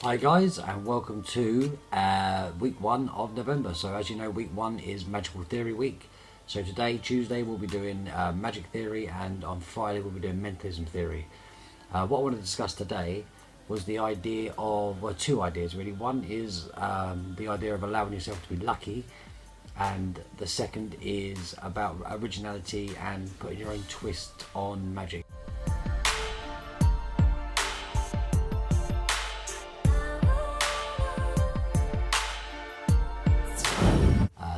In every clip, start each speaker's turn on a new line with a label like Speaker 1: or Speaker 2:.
Speaker 1: Hi guys, and welcome to week 1 of November. So as you know, week 1 is Magical Theory week. So today, Tuesday, we'll be doing Magic Theory, and on Friday we'll be doing Mentalism Theory. What I want to discuss today was the idea of, well, two ideas really. One is the idea of allowing yourself to be lucky, and the second is about originality and putting your own twist on magic.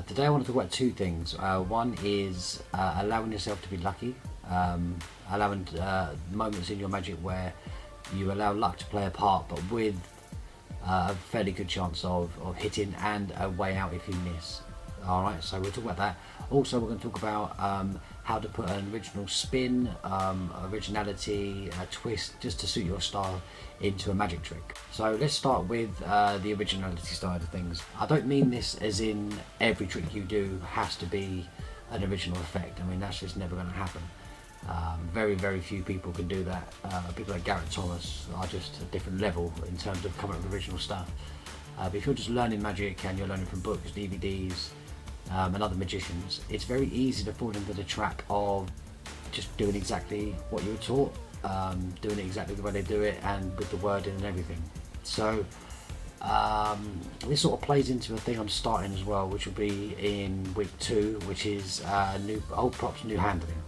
Speaker 1: Today I want to talk about two things. One is allowing yourself to be lucky, allowing moments in your magic where you allow luck to play a part, but with a fairly good chance of hitting and a way out if you miss. Alright, so we'll talk about that. Also, we're going to talk about how to put an original spin, originality, a twist, just to suit your style into a magic trick. So let's start with the originality side of things. I don't mean this as in every trick you do has to be an original effect. I mean, that's just never going to happen. Very few people can do that. People like Garrett Thomas are just a different level in terms of coming up with original stuff. But if you're just learning magic and you're learning from books, DVDs, and other magicians, it's very easy to fall into the trap of just doing exactly what you were taught, doing it exactly the way they do it and with the wording and everything. So this sort of plays into a thing I'm starting as well, which will be in week 2, which is old props, new handling.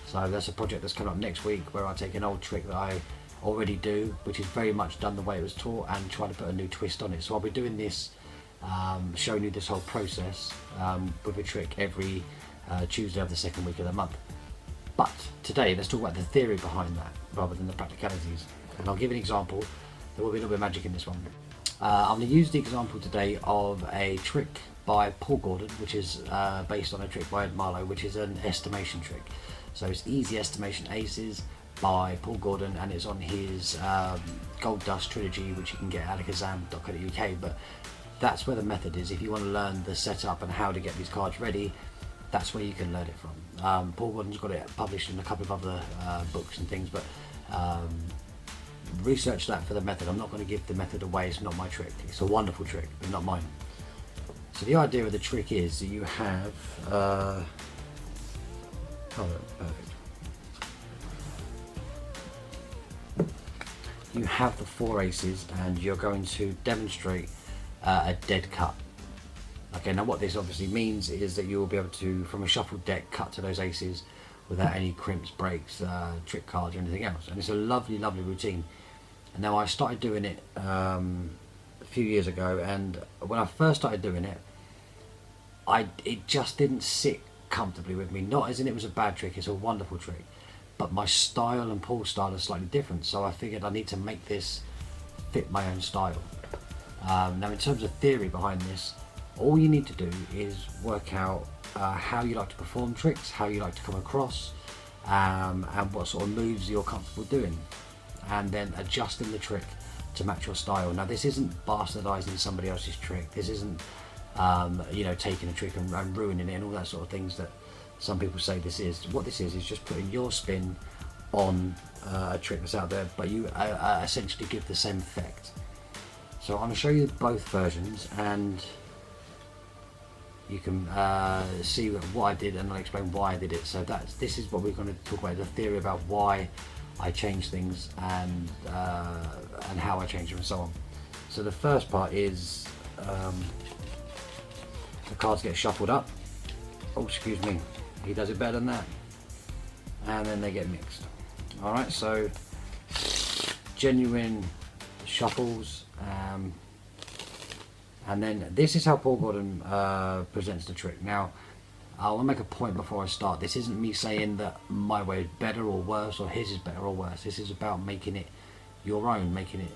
Speaker 1: So that's a project that's coming up next week, where I take an old trick that I already do, which is very much done the way it was taught, and try to put a new twist on it. So I'll be doing this, showing you this whole process with a trick every Tuesday of the second week of the month. But today let's talk about the theory behind that rather than the practicalities, and I'll give an example. There will be a little bit of magic in this one. I'm going to use the example today of a trick by Paul Gordon, which is based on a trick by Ed Marlowe, which is an estimation trick. So it's Easy Estimation Aces by Paul Gordon, and it's on his Gold Dust trilogy, which you can get at alakazam.co.uk. But that's where the method is. If you want to learn the setup and how to get these cards ready, that's where you can learn it from. Paul Gordon's got it published in a couple of other books and things, but research that for the method. I'm not going to give the method away. It's not my trick. It's a wonderful trick, but not mine. So the idea of the trick is that you have perfect. You have the 4 aces, and you're going to demonstrate a dead cut. Okay, now what this obviously means is that you will be able to, from a shuffled deck, cut to those aces without any crimps, breaks, trick cards or anything else. And it's a lovely routine. And now I started doing it a few years ago, and when I first started doing it, it just didn't sit comfortably with me. Not as in it was a bad trick, it's a wonderful trick, but my style and Paul's style are slightly different, so I figured I need to make this fit my own style. Now in terms of theory behind this, all you need to do is work out how you like to perform tricks, how you like to come across, and what sort of moves you're comfortable doing, and then adjusting the trick to match your style. Now this isn't bastardizing somebody else's trick, this isn't taking a trick and ruining it and all that sort of things that some people say this is. What this is just putting your spin on a trick that's out there, but you essentially give the same effect. So I'm going to show you both versions, and you can see what I did, and I'll explain why I did it. So this is what we're going to talk about, the theory about why I change things and how I change them and so on. So the first part is the cards get shuffled up. Oh, excuse me, he does it better than that. And then they get mixed. Alright, so genuine shuffles. And then this is how Paul Gordon presents the trick. Now, I want to make a point before I start. This isn't me saying that my way is better or worse, or his is better or worse. This is about making it your own, making it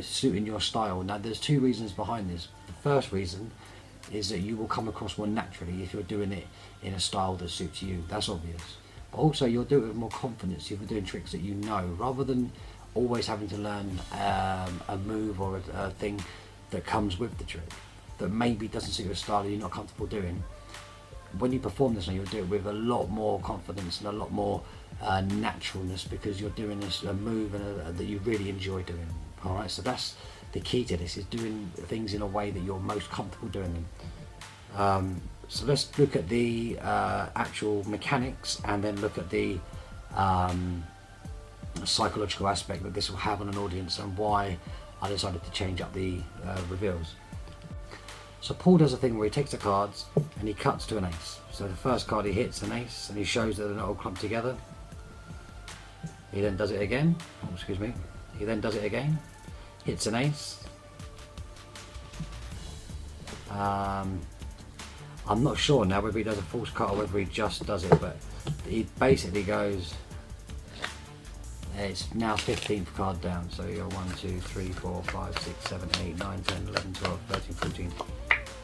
Speaker 1: suiting your style. Now, there's 2 reasons behind this. The first reason is that you will come across more naturally if you're doing it in a style that suits you. That's obvious. But also, you'll do it with more confidence if you're doing tricks that you know, rather than always having to learn a move or a thing that comes with the trick that maybe doesn't suit your style or you're not comfortable doing. when you perform this, you'll do it with a lot more confidence and a lot more naturalness, because you're doing this a move that you really enjoy doing. All right, so that's the key to this, is doing things in a way that you're most comfortable doing them. So let's look at the actual mechanics, and then look at the psychological aspect that this will have on an audience, and why I decided to change up the reveals. So Paul does a thing where he takes the cards and he cuts to an ace. So the first card he hits an ace, and he shows that they're not all clumped together. He then does it again. Oh, excuse me. He then does it again. Hits an ace. I'm not sure now whether he does a false cut or whether he just does it, but he basically goes. It's now 15th card down, so you're 1, 2, 3, 4, 5, 6, 7, 8, 9, 10, 11, 12, 13, 14,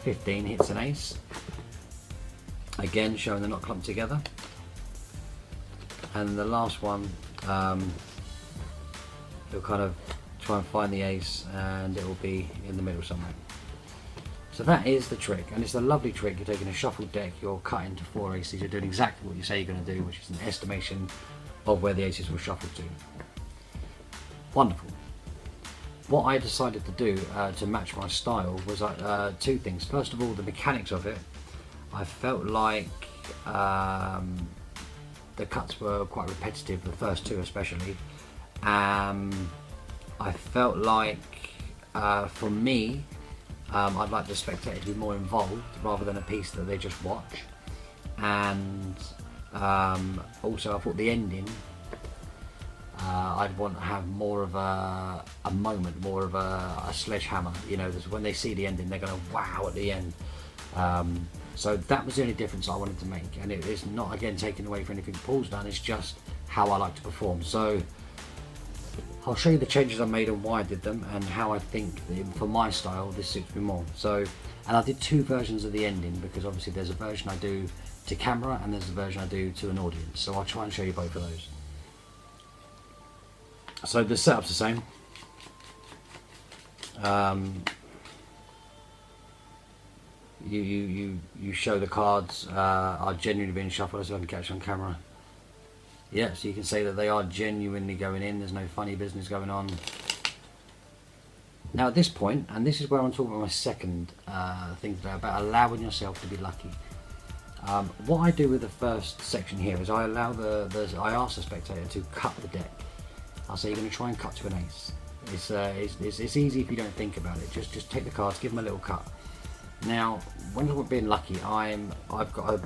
Speaker 1: 15, hits an ace. Again, showing they're not clumped together. And the last one, he'll kind of try and find the ace, and it will be in the middle somewhere. So that is the trick, and it's a lovely trick. You're taking a shuffled deck, you're cutting to 4 aces, you're doing exactly what you say you're going to do, which is an estimation of where the aces will shuffle to. Wonderful. What I decided to do to match my style was two things. First of all, the mechanics of it. I felt like the cuts were quite repetitive, the first two especially. I felt like, for me, I'd like the spectator to be more involved rather than a piece that they just watch. And also I thought the ending, I'd want to have more of a moment, more of a sledgehammer. You know, when they see the ending, they're going to wow at the end. So that was the only difference I wanted to make, and it is not, again, taking away from anything Paul's done. It's just how I like to perform. So I'll show you the changes I made and why I did them, and how I think for my style this suits me more. So, and I did two versions of the ending, because obviously there's a version I do to camera and there's a version I do to an audience. So I'll try and show you both of those. So the setup's the same. You show the cards are genuinely being shuffled, so I can catch on camera. Yeah, so you can say that they are genuinely going in. There's no funny business going on. Now at this point, and this is where I'm talking about my second thing today, about allowing yourself to be lucky. What I do with the first section here is I allow I ask the spectator to cut the deck. I'll say you're going to try and cut to an ace. It's easy if you don't think about it. Just take the cards, give them a little cut. Now, when I'm being lucky, I've got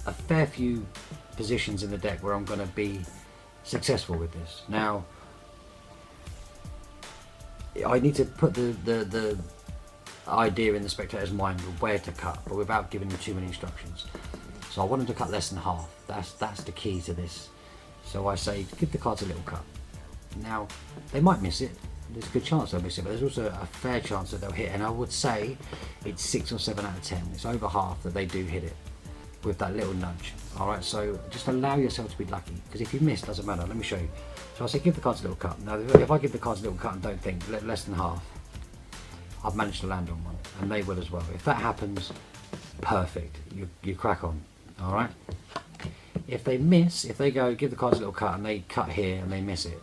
Speaker 1: a fair few positions in the deck where I'm going to be successful with this. Now, I need to put the idea in the spectator's mind of where to cut, but without giving them too many instructions. So I want them to cut less than half. That's the key to this. So I say, give the cards a little cut. Now, they might miss it. There's a good chance they'll miss it, but there's also a fair chance that they'll hit. And I would say it's 6 or 7 out of 10. It's over half that they do hit it with that little nudge. All right, so just allow yourself to be lucky, because if you miss, doesn't matter. Let me show you. So I say, give the cards a little cut. Now, if I give the cards a little cut and don't think, less than half, I've managed to land on one, and they will as well. If that happens, perfect. You crack on. All right. If they miss, if they go give the cards a little cut and they cut here and they miss it,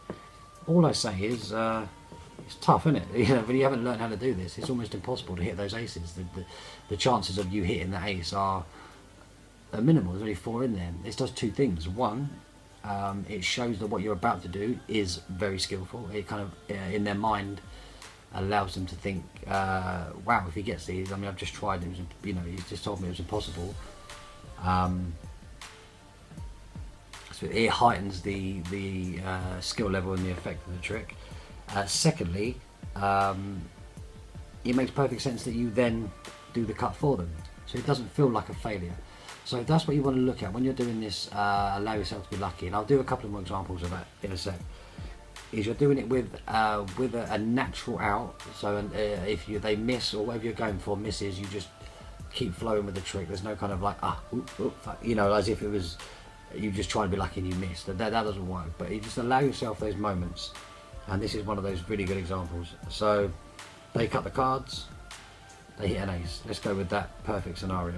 Speaker 1: all I say is it's tough, isn't it? You know, when you haven't learned how to do this, it's almost impossible to hit those aces. The chances of you hitting the ace are minimal. There's only 4 in there. This does two things. One, it shows that what you're about to do is very skillful. It kind of in their mind allows them to think, wow, if he gets these, I mean, I've just tried it, you know, he just told me it was impossible. So it heightens the skill level and the effect of the trick. Secondly, it makes perfect sense that you then do the cut for them, so it doesn't feel like a failure. So that's what you want to look at when you're doing this. Allow yourself to be lucky, and I'll do a couple of more examples of that in a sec. Is you're doing it with a natural out. So if they miss, or whatever you're going for misses, you just keep flowing with the trick. There's no kind of like you know, as if it was you just try to be lucky and you miss. That doesn't work. But you just allow yourself those moments, and this is one of those really good examples. So they cut the cards, they hit an ace. Let's go with that perfect scenario.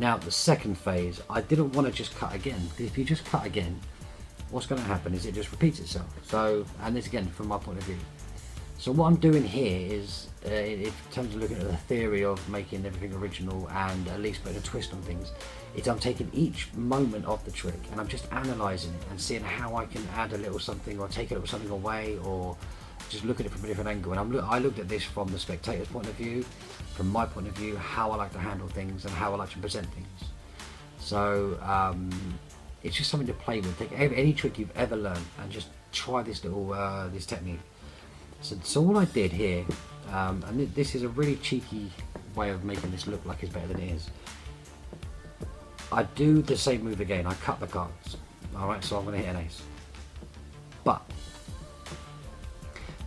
Speaker 1: Now the second phase, I didn't want to just cut again, because if you just cut again, what's going to happen is it just repeats itself. So, and this again from my point of view. So what I'm doing here is, in terms of looking at the theory of making everything original and at least putting a twist on things, is I'm taking each moment of the trick and I'm just analysing it and seeing how I can add a little something or take a little something away, or just look at it from a different angle. And I looked at this from the spectator's point of view, from my point of view, how I like to handle things and how I like to present things. So it's just something to play with. Take any trick you've ever learned and just try this little this technique. So all I did here, and this is a really cheeky way of making this look like it's better than it is. I do the same move again. I cut the cards. All right, so I'm going to hit an ace. But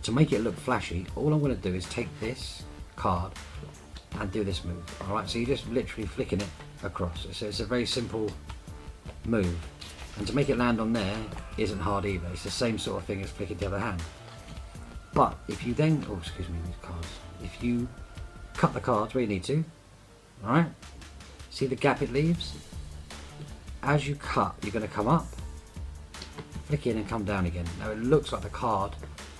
Speaker 1: to make it look flashy, all I'm going to do is take this card and do this move. All right, so you're just literally flicking it across. So it's a very simple move, and to make it land on there isn't hard either. It's the same sort of thing as flicking the other hand. But if you then, oh excuse me, these cards. If you cut the cards where you need to, all right, see the gap it leaves? As you cut, you're going to come up, flick in and come down again. Now it looks like the card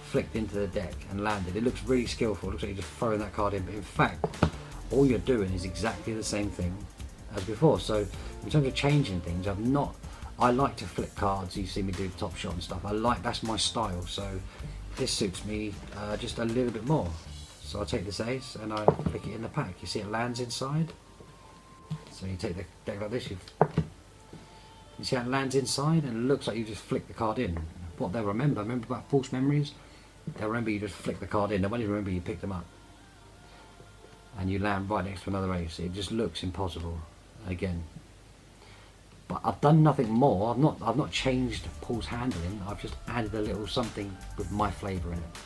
Speaker 1: flicked into the deck and landed. It looks really skillful. It looks like you're just throwing that card in, but in fact, all you're doing is exactly the same thing as before. So in terms of changing things, I like to flip cards. You see me do Top Shot and stuff. That's my style. So this suits me just a little bit more. So I take this ace and I flick it in the pack. You see it lands inside. So you take the deck like this. You see how it lands inside, and it looks like you just flick the card in. What they'll remember about false memories, they'll remember you just flick the card in. They won't even remember you picked them up. And you land right next to another ace. It just looks impossible again. But I've done nothing more. I've not changed Paul's handling. I've just added a little something with my flavour in it.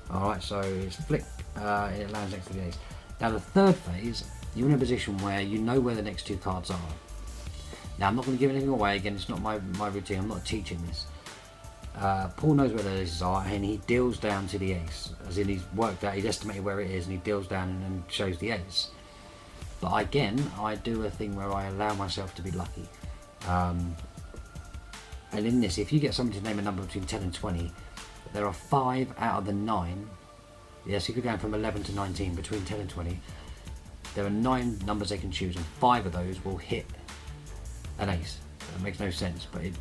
Speaker 1: Alright, so it's flick and it lands next to the ace. Now the third phase, you're in a position where you know where the next two cards are. Now I'm not going to give anything away. Again, it's not my routine. I'm not teaching this. Paul knows where the aces are, and he deals down to the ace. As in, he's worked out, he's estimated where it is, and he deals down and shows the ace. But again, I do a thing where I allow myself to be lucky. And in this, if you get somebody to name a number between 10 and 20, there are 5 out of the 9. Yes, you could go from 11 to 19, between 10 and 20. There are 9 numbers they can choose, and 5 of those will hit an ace. That makes no sense, but it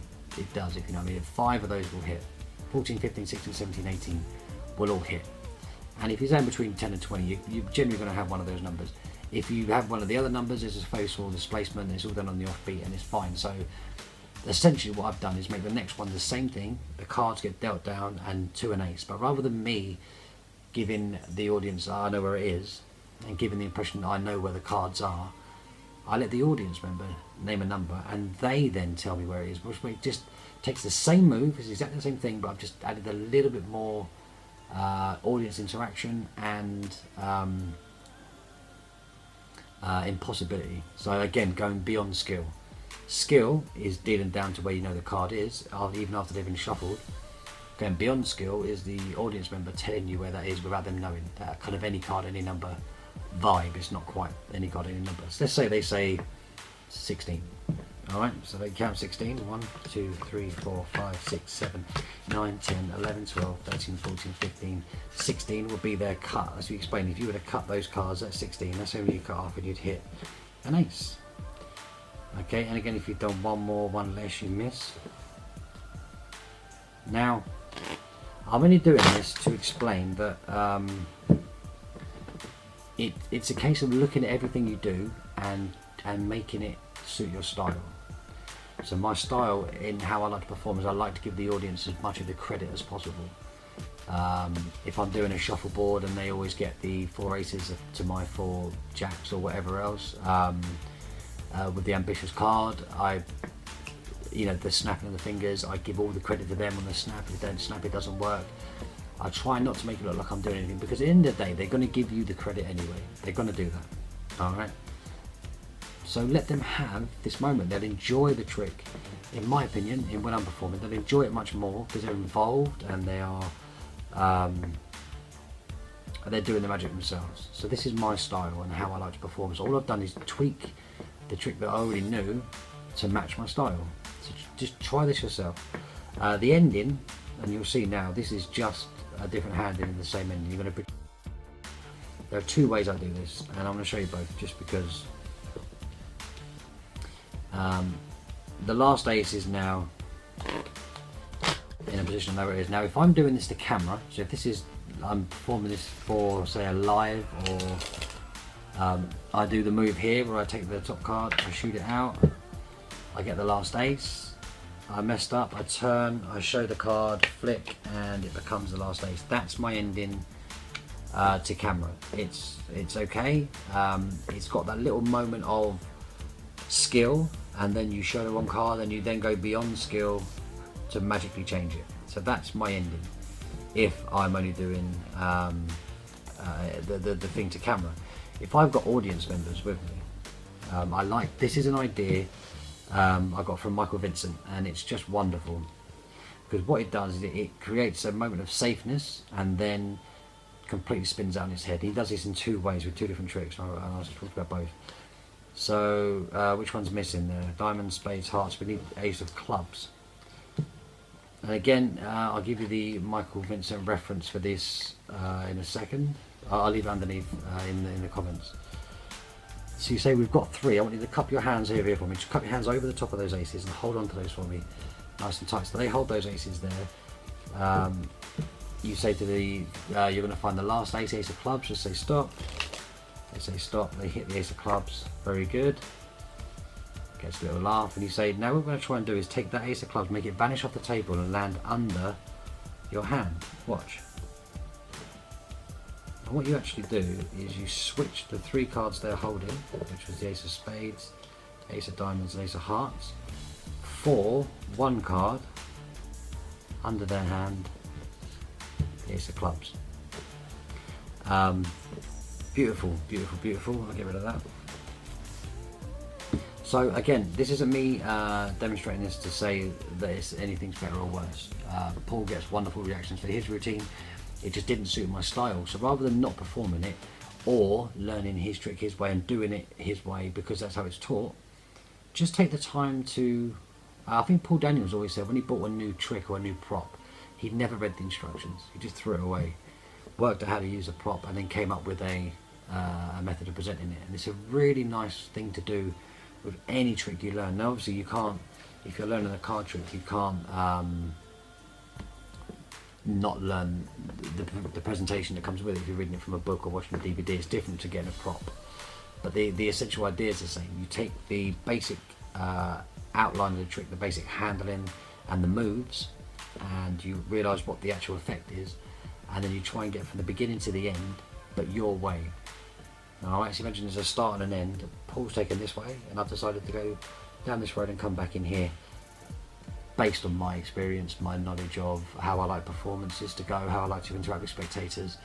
Speaker 1: does, if you know what I mean. 5 of those will hit. 14, 15, 16, 17, 18 will all hit. And if you're saying between 10 and 20, you're generally going to have one of those numbers. If you have one of the other numbers, there's a face or displacement, and it's all done on the offbeat, and it's fine. So essentially what I've done is make the next one the same thing. The cards get dealt down and to an ace. But rather than me giving the audience, I know where it is, and giving the impression that I know where the cards are, I let the audience member name a number, and they then tell me where it is, which just takes the same move, it's exactly the same thing, but I've just added a little bit more audience interaction and impossibility. So again, going beyond skill. Skill is dealing down to where you know the card is, even after they've been shuffled. Going beyond skill is the audience member telling you where that is without them knowing. That kind of any card, any number vibe. It's not quite any card, any number. So let's say they say 16. Alright, so they count 16. 1, 2, 3, 4, 5, 6, 7, 9, 10, 11, 12, 13, 14, 15, 16 would be their cut. As we explained, if you were to cut those cards at 16, that's how you cut off and you'd hit an ace. Okay, and again, if you've done one more, one less, you miss. Now, I'm only doing this to explain that it's a case of looking at everything you do and making it suit your style. So my style in how I like to perform is I like to give the audience as much of the credit as possible. If I'm doing a shuffleboard and they always get the 4 aces to my 4 jacks or whatever else, with the ambitious card, the snapping of the fingers, I give all the credit to them on the snap. If they don't snap, it doesn't work. I try not to make it look like I'm doing anything, because at the end of the day, they're going to give you the credit anyway. They're going to do that. Alright? So let them have this moment. They'll enjoy the trick, in my opinion, when I'm performing. They'll enjoy it much more because they're involved and they are they're doing the magic themselves. So this is my style and how I like to perform. So all I've done is tweak the trick that I already knew to match my style. So just try this yourself. The ending, and you'll see now, this is just a different hand in the same ending. You're going to. There are two ways I do this, and I'm going to show you both, just because the last ace is now in a position where it is. Now if I'm doing this to camera, so if this is, I'm performing this for say a live, or I do the move here where I take the top card, I shoot it out, I get the last ace, I messed up, I turn, I show the card, flick, and it becomes the last ace. That's my ending to camera. It's okay. It's got that little moment of skill, and then you show the wrong card, and you then go beyond skill to magically change it. So that's my ending if I'm only doing the thing to camera. If I've got audience members with me, I like, this is an idea I got from Michael Vincent, and it's just wonderful, because what it does is it creates a moment of safeness and then completely spins out in his head. He does this in two ways with two different tricks, and I'll talk about both. So which one's missing there? Diamonds, spades, hearts. We need ace of clubs. And again, I'll give you the Michael Vincent reference for this in a second. I'll leave it underneath in the comments. So you say we've got three. I want you to cup your hands here for me. Just cup your hands over the top of those aces and hold on to those for me, nice and tight. So they hold those aces there. You say to the, you're going to find the last ace, ace of clubs, just say stop. They say stop, they hit the ace of clubs, very good. Gets a little laugh, and you say, now what we're going to try and do is take that ace of clubs, make it vanish off the table and land under your hand. Watch. And what you actually do is you switch the three cards they're holding, which was the ace of spades, ace of diamonds and ace of hearts, for one card under their hand, ace of clubs. Beautiful, beautiful, beautiful. I'll get rid of that. So again, this isn't me demonstrating this to say that anything's better or worse. Paul gets wonderful reactions for his routine. It just didn't suit my style. So rather than not performing it or learning his trick his way and doing it his way because that's how it's taught, just take the time to, I think Paul Daniels always said when he bought a new trick or a new prop, he never read the instructions. He just threw it away, worked out how to use a prop, and then came up with a method of presenting it. And it's a really nice thing to do with any trick you learn. Now obviously you can't, if you're learning a card trick, you can't not learn the presentation that comes with it. If you're reading it from a book or watching a DVD, it's different to getting a prop. But the essential idea is the same. You take the basic outline of the trick, the basic handling and the moves, and you realise what the actual effect is, and then you try and get from the beginning to the end, but your way. Now I actually mentioned there's a start and an end. Paul's taken this way, and I've decided to go down this road and come back in here, based on my experience, my knowledge of how I like performances to go, how I like to interact with spectators,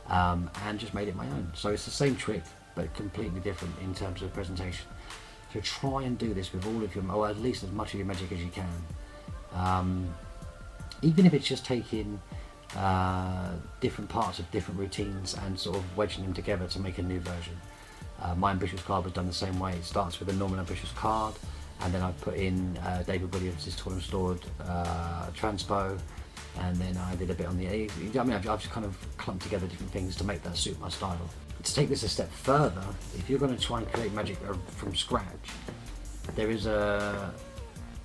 Speaker 1: and just made it my own. So it's the same trick, but completely different in terms of presentation. So try and do this with all of your, or at least as much of your magic as you can. Even if it's just taking different parts of different routines and sort of wedging them together to make a new version. My ambitious card was done the same way. It starts with a normal ambitious card, and then I put in David Williams' Tall and Stored transpo, and then I did a bit on the A. I mean, I've just kind of clumped together different things to make that suit my style. To take this a step further, if you're going to try and create magic from scratch, there is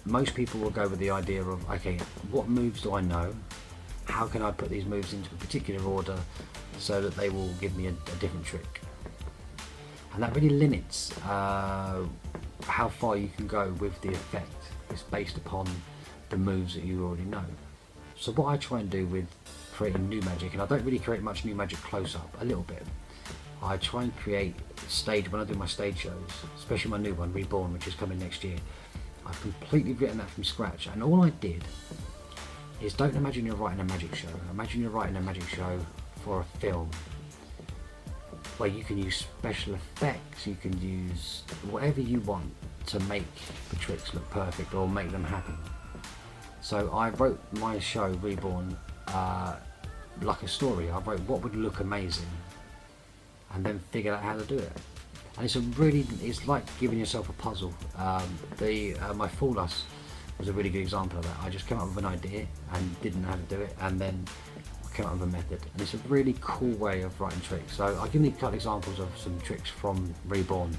Speaker 1: most people will go with the idea of, okay, what moves do I know? How can I put these moves into a particular order so that they will give me a different trick? And that really limits how far you can go with the effect. It's based upon the moves that you already know. So what I try and do with creating new magic, and I don't really create much new magic close up, a little bit. I try and create stage, when I do my stage shows, especially my new one, Reborn, which is coming next year, I've completely written that from scratch, and all I did is, don't imagine you're writing a magic show. Imagine you're writing a magic show for a film, where you can use special effects, you can use whatever you want to make the tricks look perfect or make them happen. So I wrote my show, Reborn, like a story. I wrote what would look amazing, and then figured out how to do it. And it's like giving yourself a puzzle. My Fool Us was a really good example of that. I just came up with an idea and didn't know how to do it, and then I came up with a method. And it's a really cool way of writing tricks. So I'll give you a couple of examples of some tricks from Reborn.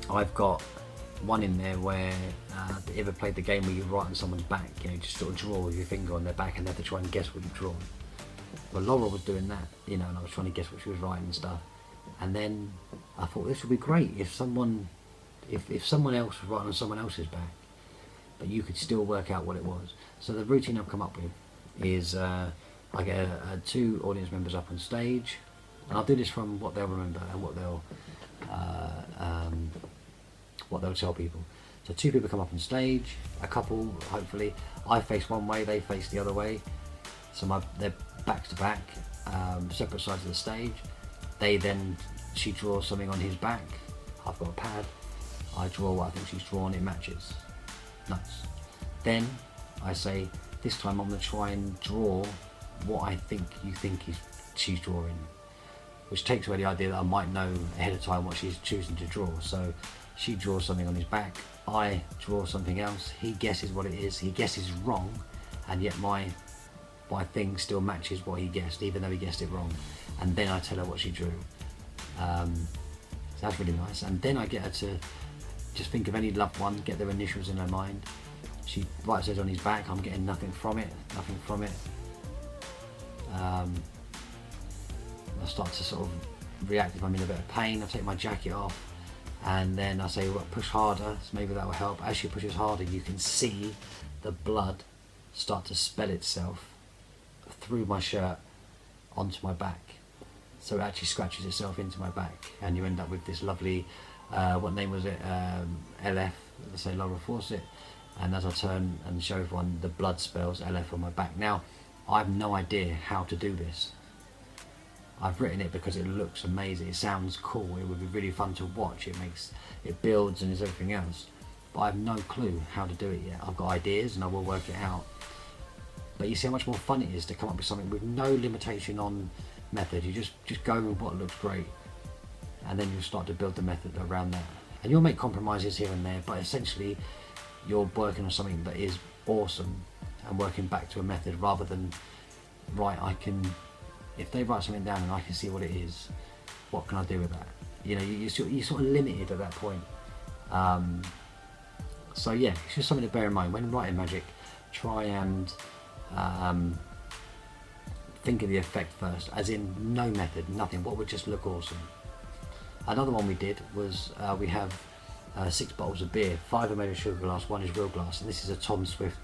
Speaker 1: I've got one in there where have you ever played the game where you write on someone's back, you know, just sort of draw with your finger on their back and they have to try and guess what you've drawn. Well, Laura was doing that, you know, and I was trying to guess what she was writing and stuff. And then I thought this would be great if someone else was writing on someone else's back, but you could still work out what it was. So the routine I've come up with is I get two audience members up on stage, and I'll do this from what they'll remember and what they'll tell people. So two people come up on stage, a couple hopefully. I face one way, they face the other way. So they're back to back, separate sides of the stage. She draws something on his back. I've got a pad. I draw what I think she's drawn. It matches. Nuts. Then I say, this time I'm going to try and draw what I think you think she's drawing, which takes away the idea that I might know ahead of time what she's choosing to draw. So she draws something on his back. I draw something else. He guesses what it is. He guesses wrong, and yet my thing still matches what he guessed, even though he guessed it wrong. And then I tell her what she drew. So that's really nice. And then I get her to just think of any loved one, get their initials in her mind. She writes those on his back. I'm getting nothing from it. I start to sort of react if I'm in a bit of pain. I take my jacket off, and then I say, well, push harder, so maybe that will help. As she pushes harder, you can see the blood start to spill itself through my shirt onto my back. So it actually scratches itself into my back, and you end up with this lovely, what name was it? LF, let's say Laura Fawcett. And as I turn and show everyone, the blood spells LF on my back. Now, I have no idea how to do this. I've written it because it looks amazing. It sounds cool. It would be really fun to watch. It builds and is everything else. But I have no clue how to do it yet. I've got ideas and I will work it out. But you see how much more fun it is to come up with something with no limitation on method. You just go with what looks great, and then you start to build the method around that. And you'll make compromises here and there, but essentially you're working on something that is awesome and working back to a method rather than, right, if they write something down and I can see what it is, what can I do with that? You know, you're sort of limited at that point. So yeah, it's just something to bear in mind when writing magic. Try and think of the effect first, as in no method, nothing, what would just look awesome. Another one we did was we have 6 bottles of beer. 5 are made of sugar glass, 1 is real glass, and this is a Tom Swift,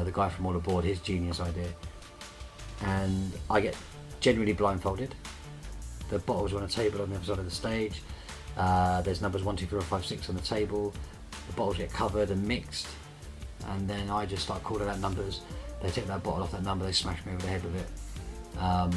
Speaker 1: the guy from All Aboard, his genius idea. And I get generally blindfolded. The bottles are on a table on the other side of the stage. There's numbers 1, 2, 3, 4, 5, 6 on the table. The bottles get covered and mixed, and then I just start calling out numbers. They take that bottle off that number, they smash me over the head with it, and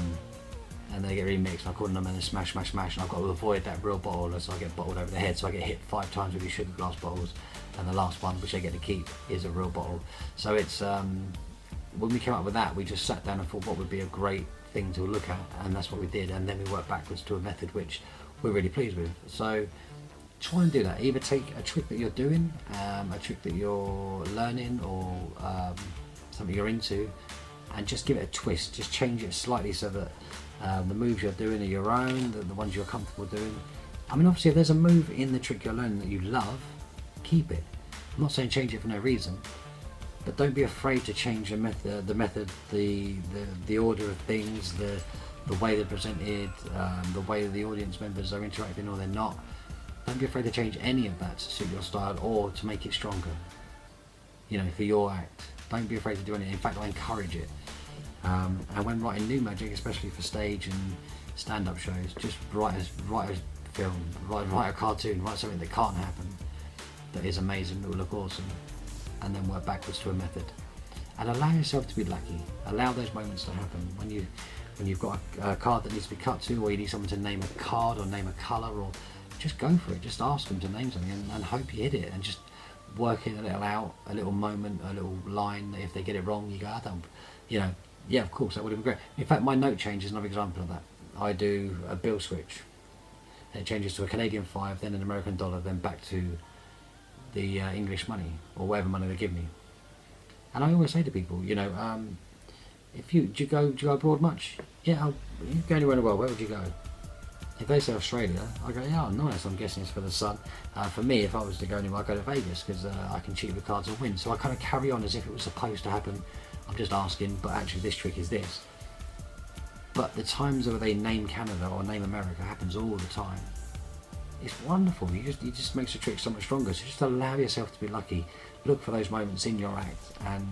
Speaker 1: they get remixed. And I call them and they smash, and I've got to avoid that real bottle, so I get bottled over the head. So I get hit 5 times with these sugar glass bottles, and the last one, which I get to keep, is a real bottle. So it's when we came up with that, we just sat down and thought what would be a great thing to look at, and that's what we did. And then we worked backwards to a method which we're really pleased with. So try and do that. Either take a trick that you're doing, a trick that you're learning, or something you're into, and just give it a twist. Just change it slightly so that the moves you're doing are your own, the ones you're comfortable doing. I mean, obviously if there's a move in the trick you're learning that you love, keep it. I'm not saying change it for no reason, but don't be afraid to change the method, the order of things, the way they're presented, the way the audience members are interacting or they're not. Don't be afraid to change any of that to suit your style or to make it stronger, you know, for your act. Don't be afraid to do anything. In fact, I encourage it. And when writing new magic, especially for stage and stand-up shows, just write a film, write a cartoon, write something that can't happen, that is amazing, that will look awesome, and then work backwards to a method. And allow yourself to be lucky. Allow those moments to happen. When you've got a card that needs to be cut to, or you need someone to name a card or name a colour, or just go for it. Just ask them to name something and hope you hit it, and just work it a little out, a little moment, a little line that if they get it wrong, you go, I don't, you know, yeah, of course, that would have been great. In fact, my note change is another example of that. I do a bill switch. then it changes to a Canadian 5, then an American dollar, then back to the English money or whatever money they give me. And I always say to people, you know, do you go abroad much? Yeah, you go anywhere in the world. Where would you go? If they say Australia, I go, yeah, oh, nice. I'm guessing it's for the sun. For me, if I was to go anywhere, I'd go to Vegas because I can cheat with cards and win. So I kind of carry on as if it was supposed to happen. I'm just asking, but actually this trick is this. But the times where they name Canada or name America happens all the time. It's wonderful. It just makes the trick so much stronger. So just allow yourself to be lucky. Look for those moments in your act and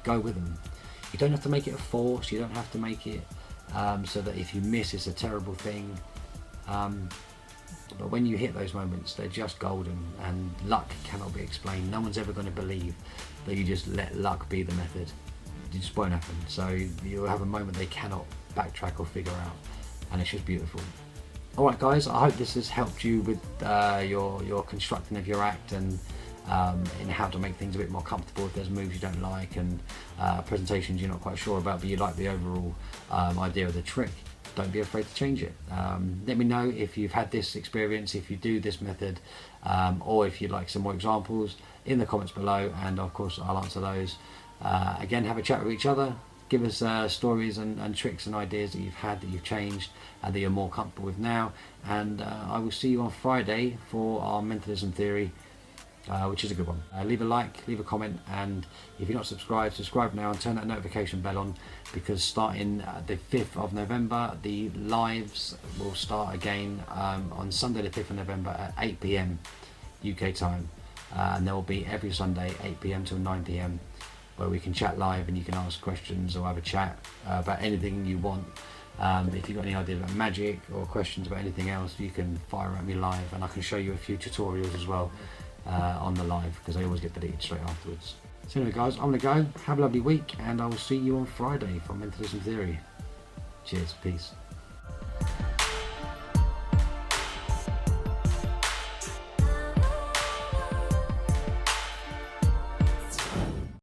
Speaker 1: go with them. You don't have to make it a force. You don't have to make it so that if you miss, it's a terrible thing. But when you hit those moments, they're just golden, and luck cannot be explained. No one's ever going to believe that you just let luck be the method. It just won't happen. So you'll have a moment they cannot backtrack or figure out, and it's just beautiful. Alright guys, I hope this has helped you with your constructing of your act and in how to make things a bit more comfortable if there's moves you don't like and presentations you're not quite sure about but you like the overall idea of the trick. Don't be afraid to change it. Let me know if you've had this experience, if you do this method, or if you'd like some more examples in the comments below, and of course I'll answer those. Again, have a chat with each other. Give us stories and tricks and ideas that you've had, that you've changed, and that you're more comfortable with now. And I will see you on Friday for our mentalism theory, which is a good one. Leave a like, leave a comment, and if you're not subscribed, subscribe now and turn that notification bell on, because starting the 5th of November, the lives will start again on Sunday the 5th of November at 8 PM UK time. And there will be every Sunday 8 PM till 9 PM. where we can chat live and you can ask questions or have a chat about anything you want. If you've got any ideas about magic or questions about anything else, you can fire at me live, and I can show you a few tutorials as well on the live, because I always get deleted straight afterwards. So anyway guys, I'm going to go. Have a lovely week, and I will see you on Friday for Mentalism Theory. Cheers, peace.